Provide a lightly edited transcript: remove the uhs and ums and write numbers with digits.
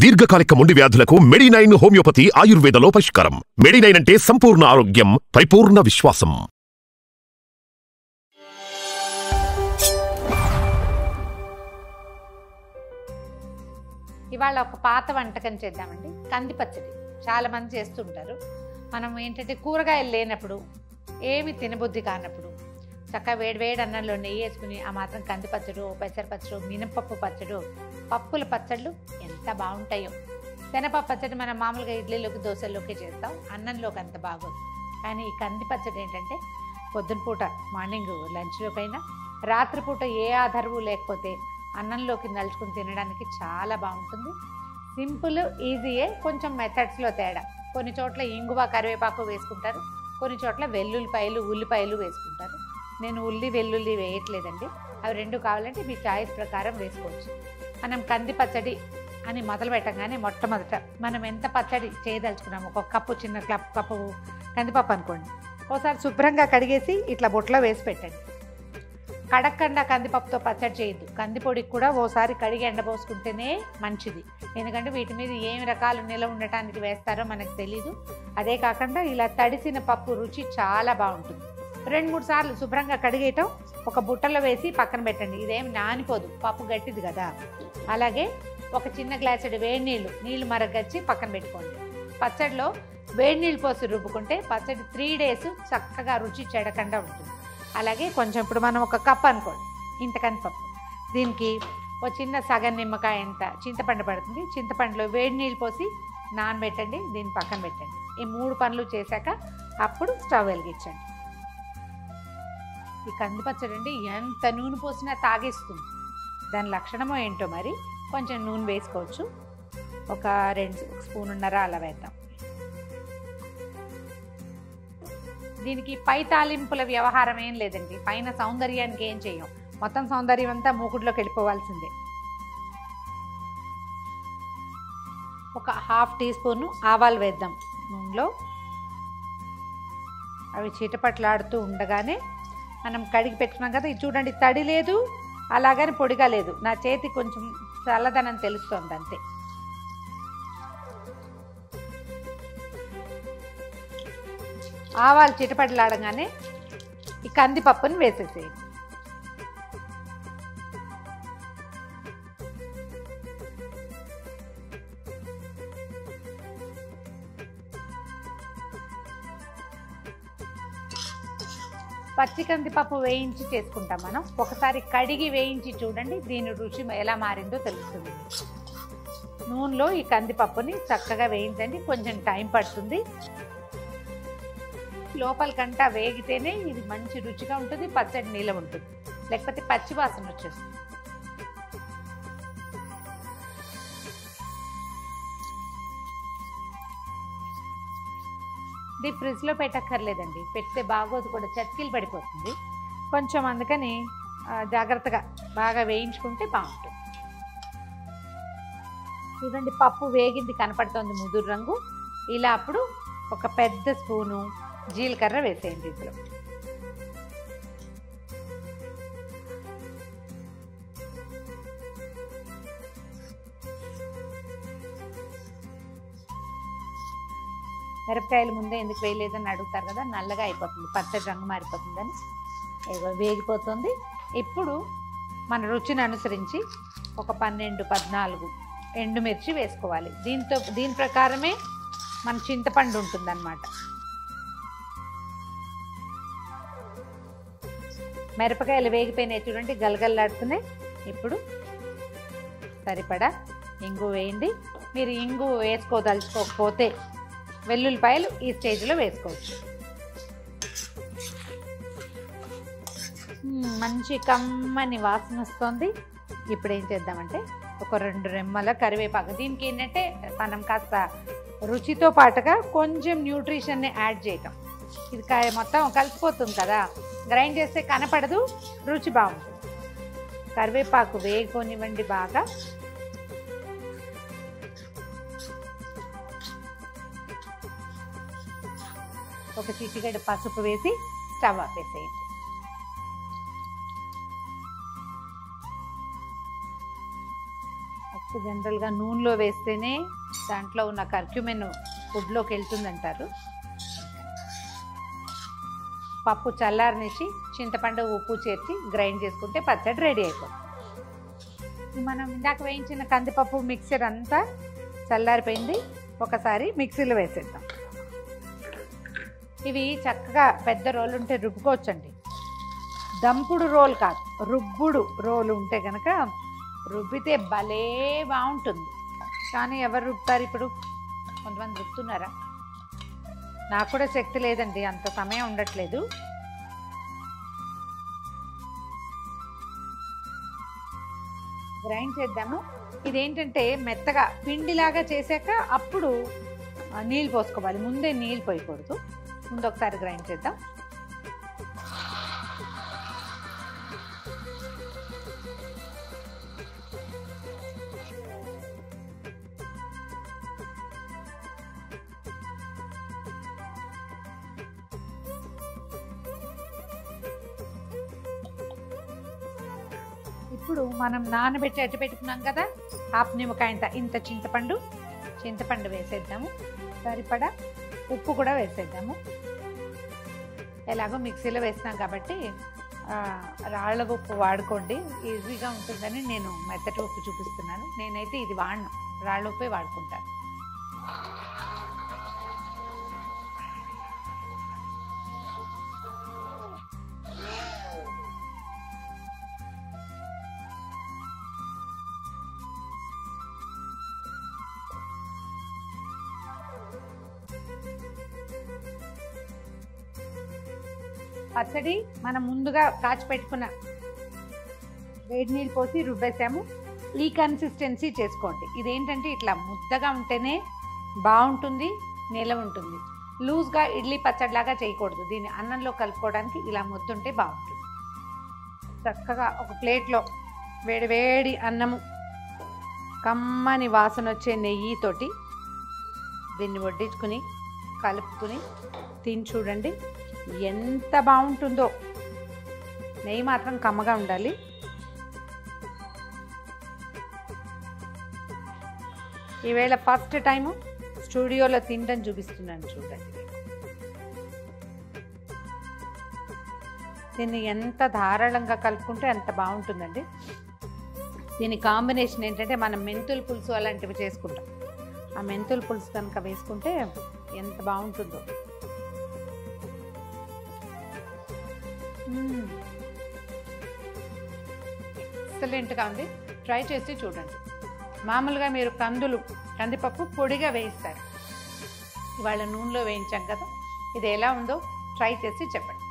దీర్ఘకాలిక మొండి వ్యాధులకు మెడినైన్ హోమియోపతి ఆయుర్వేదలో పరిష్కారం. మెడినైన్ అంటే సంపూర్ణ ఆరోగ్యం, పరిపూర్ణ విశ్వాసం. ఇవాళ ఒక పాత వంటకం చేద్దామండి. కంది పచ్చడి చాలా మంది చేస్తుంటారు. మనం ఏంటంటే కూరగాయలు లేనప్పుడు, ఏమి తినబుద్ధి కానప్పుడు చక్కగా వేడివేడి అన్నంలో నెయ్యి వేసుకుని ఆ మాత్రం కంది పచ్చడు, పెసర పచ్చడు, మినపప్పు పచ్చడు, పప్పుల పచ్చళ్ళు ఎంత బాగుంటాయో. శనగపప్పు పచ్చడి మనం మామూలుగా ఇడ్లీలోకి దోశల్లోకి చేస్తాం, అన్నంలోకి అంత బాగోదు. కానీ ఈ కంది పచ్చడి ఏంటంటే పొద్దున పూట మార్నింగ్ లంచ్లోకైనా, రాత్రిపూట ఏ ఆధారము లేకపోతే అన్నంలోకి నలుచుకుని తినడానికి చాలా బాగుంటుంది. సింపుల్, ఈజీయే, కొంచెం మెథడ్స్లో తేడా. కొన్ని చోట్ల ఇంగువ, కరివేపాకు వేసుకుంటారు, కొన్ని చోట్ల వెల్లుల్లిపాయలు, ఉల్లిపాయలు వేసుకుంటారు. నేను వెల్లుల్లి వేయట్లేదండి. అవి రెండు కావాలంటే మీ చాయిస్ ప్రకారం వేసుకోవచ్చు. మనం కంది పచ్చడి అని మొదలు పెట్టగానే మొట్టమొదట మనం ఎంత పచ్చడి చేయదలుచుకున్నాము, ఒక కప్పు, చిన్న కప్పు కందిపప్పు అనుకోండి, ఒకసారి శుభ్రంగా కడిగేసి ఇట్లా బొట్లో వేసి పెట్టండి. కడక్కండా కందిపప్పుతో పచ్చడి చేయొద్దు. కందిపొడికి కూడా ఓసారి కడిగి ఎండబోసుకుంటేనే మంచిది. ఎందుకంటే వీటి మీద ఏమి రకాలు నిలవ ఉండటానికి వేస్తారో మనకు తెలీదు. అదే కాకుండా ఇలా తడిసిన పప్పు రుచి చాలా బాగుంటుంది. 2-3 సార్లు శుభ్రంగా కడిగేయటం, ఒక బుట్టలో వేసి పక్కన పెట్టండి. ఇదేం నానిపోదు, పప్పు గట్టిది కదా. అలాగే ఒక చిన్న గ్లాసుడు వేడి నీళ్ళు మరగచ్చి పక్కన పెట్టుకోండి. పచ్చడిలో వేడి నీళ్ళు పోసి రుబ్బుకుంటే పచ్చడి 3 days చక్కగా రుచి చెడకుండా ఉంటుంది. అలాగే కొంచెం ఇప్పుడు మనం ఒక కప్ అనుకోండి, ఇంత కందిపప్పు, దీనికి ఒక చిన్న సగం నిమ్మకాయ ఎంత చింతపండు పడుతుంది. చింతపండులో వేడి నీళ్ళు పోసి నానబెట్టండి, దీన్ని పక్కన పెట్టండి. ఈ 3 పనులు చేశాక అప్పుడు స్టవ్ వెలిగించండి. ఈ కంది పచ్చడి అండి ఎంత నూనె పోసినా తాగేస్తుంది. దాని లక్షణమో ఏంటో మరి. కొంచెం నూనె వేసుకోవచ్చు, ఒక 2 స్పూనున్నర అలా వేద్దాం. దీనికి పై తాలింపుల వ్యవహారం ఏం లేదండి. పైన సౌందర్యానికి ఏం చేయం, మొత్తం సౌందర్యం అంతా మూకుడులోకి వెళ్ళిపోవాల్సిందే. ఒక 1/2 టీ స్పూను ఆవాలు వేద్దాం నూనెలో. అవి చిటపట్లాడుతూ ఉండగానే మనం కడిగి పెట్టుకున్నాం కదా, ఇది చూడండి, తడి లేదు, అలాగని పొడిగా లేదు. నా చేతి కొంచెం చల్లదనం తెలుస్తోంది అంతే. ఆవాలు చిటపట్లాడగానే ఈ కందిపప్పుని వేసేసేయండి. పచ్చి కందిపప్పు వేయించి చేసుకుంటాం మనం. ఒకసారి కడిగి వేయించి చూడండి, దీని రుచి ఎలా మారిందో తెలుస్తుంది. నూనెలో ఈ కందిపప్పుని చక్కగా వేయించండి, కొంచెం టైం పడుతుంది. లోపలికంటా వేగితేనే ఇది మంచి రుచిగా ఉంటుంది, పచ్చడి నిలవ ఉంటుంది, లేకపోతే పచ్చి వాసన వచ్చేస్తుంది. ఇది ఫ్రిడ్జ్లో పెట్టక్కర్లేదండి, పెడితే బాగోదు కూడా, చతికిలు పడిపోతుంది కొంచెం. అందుకని జాగ్రత్తగా బాగా వేయించుకుంటే బాగుంటుంది. చూడండి, పప్పు వేగింది కనపడుతోంది, ముదురు రంగు. ఇలా అప్పుడు ఒక పెద్ద స్పూను జీలకర్ర వేసేయండి ఇందులో. మిరపకాయలు ముందే ఎందుకు వేయలేదని అడుగుతారు కదా, నల్లగా అయిపోతుంది, పచ్చడి రంగు మారిపోతుందని. ఏదో వేగిపోతుంది. ఇప్పుడు మన రుచిని అనుసరించి ఒక 12-14 ఎండుమిర్చి వేసుకోవాలి. దీని ప్రకారమే మన చింతపండు ఉంటుందన్నమాట. మిరపకాయలు వేగిపోయినాయి చూడండి, గలగల్లాడుతున్నాయి. ఇప్పుడు సరిపడా ఇంగు వేయండి. మీరు ఇంగు వేసుకోదలుచుకోకపోతే వెల్లుల్లిపాయలు ఈ స్టేజ్లో వేసుకోవచ్చు. మంచి కమ్మని వాసన వస్తుంది. ఇప్పుడు ఏం చేద్దామంటే ఒక 2 రెమ్మల కరివేపాకు. దీనికి ఏంటంటే మనం కాస్త రుచితో పాటుగా కొంచెం న్యూట్రిషన్ని యాడ్ చేయటం. ఇది మొత్తం కలిసిపోతుంది కదా, గ్రైండ్ చేస్తే కనపడదు, రుచి బాగుంటుంది. కరివేపాకు వేయకొనివ్వండి బాగా. ఒక చిటికెడు పసుపు వేసి స్టవ్ ఆపేసేయండి. సో జనరల్గా నూనెలో వేస్తేనే దాంట్లో ఉన్న కర్క్యూమిన్ ఫుడ్లోకి వెళ్తుందంటారు. పప్పు చల్లారనిచ్చి చింతపండు ఉప్పు చేర్చి గ్రైండ్ చేసుకుంటే పచ్చడి రెడీ అయిపోతుంది. మనం ఇందాక వేయించిన కందిపప్పు మిక్సర్ అంతా చల్లారిపోయింది. ఒకసారి మిక్సీలో వేసేద్దాం. ఇవి చక్కగా పెద్ద రోలు ఉంటే రుబ్బుకోవచ్చండి. దంపుడు రోల్ కాదు, రుబ్బుడు రోలు ఉంటే కనుక రుబ్బితే భలే బాగుంటుంది. కానీ ఎవరు రుబ్బుతారు ఇప్పుడు? కొంతమంది రుబ్బుతున్నారా? నాకు కూడా శక్తి లేదండి, అంత సమయం ఉండట్లేదు. గ్రైండ్ చేద్దాము. ఇదేంటంటే మెత్తగా పిండిలాగా చేశాక అప్పుడు నీళ్ళు పోసుకోవాలి, ముందే నీళ్ళు పోయకూడదు. ముందు ఒకసారి గ్రైండ్ చేద్దాం. ఇప్పుడు మనం నానబెట్టి అట్టు పెట్టుకున్నాం కదా, హాఫ్ నిమ్మకాయ ఇంత చింతపండు వేసేద్దాము. సరిపడా ఉప్పు కూడా వేసేద్దాము. ఎలాగో మిక్సీలో వేసినాం కాబట్టి రాళ్ళ ఉప్పు వాడుకోండి, ఈజీగా ఉంటుందని నేను మెత్తటి ఉప్పు చూపిస్తున్నాను. నేనైతే ఇది వాడను, రాళ్ళ ఉప్పే వాడుకుంటాను. పచ్చడి మనం ముందుగా కాచి పెట్టుకున్న వేడి నీళ్ళు పోసి రుబ్బేసాము. ఈ కన్సిస్టెన్సీ చేసుకోండి. ఇదేంటంటే ఇట్లా ముద్దగా ఉంటేనే బాగుంటుంది, నిలవ ఉంటుంది. లూజ్గా ఇడ్లీ పచ్చడిలాగా చేయకూడదు. దీన్ని అన్నంలో కలుపుకోవడానికి ఇలా ముద్దుంటే బాగుంటుంది. చక్కగా ఒక ప్లేట్లో వేడి వేడి అన్నము, కమ్మని వాసన వచ్చే నెయ్యితోటి దీన్ని వడ్డించుకుని కలుపుకుని తిని చూడండి, ఎంత బాగుంటుందో. నెయ్యి మాత్రం కమ్మగా ఉండాలి. ఈవేళ ఫస్ట్ టైము స్టూడియోలో తినడం చూపిస్తున్నాను చూడండి. దీన్ని ఎంత ధారాళంగా కలుపుకుంటే అంత బాగుంటుందండి. దీని కాంబినేషన్ ఏంటంటే మనం మెంతుల పులుసు అలాంటివి చేసుకుంటాం. ఆ మెంతుల పులుసు కనుక వేసుకుంటే ఎంత బాగుంటుందో. ఎక్సలెంట్గా ఉంది, ట్రై చేసి చూడండి. మామూలుగా మీరు కందిపప్పు పొడిగా వేయిస్తారు, ఇవాళ నూనెలో వేయించాం కదా. ఇది ఎలా ఉందో ట్రై చేసి చెప్పండి.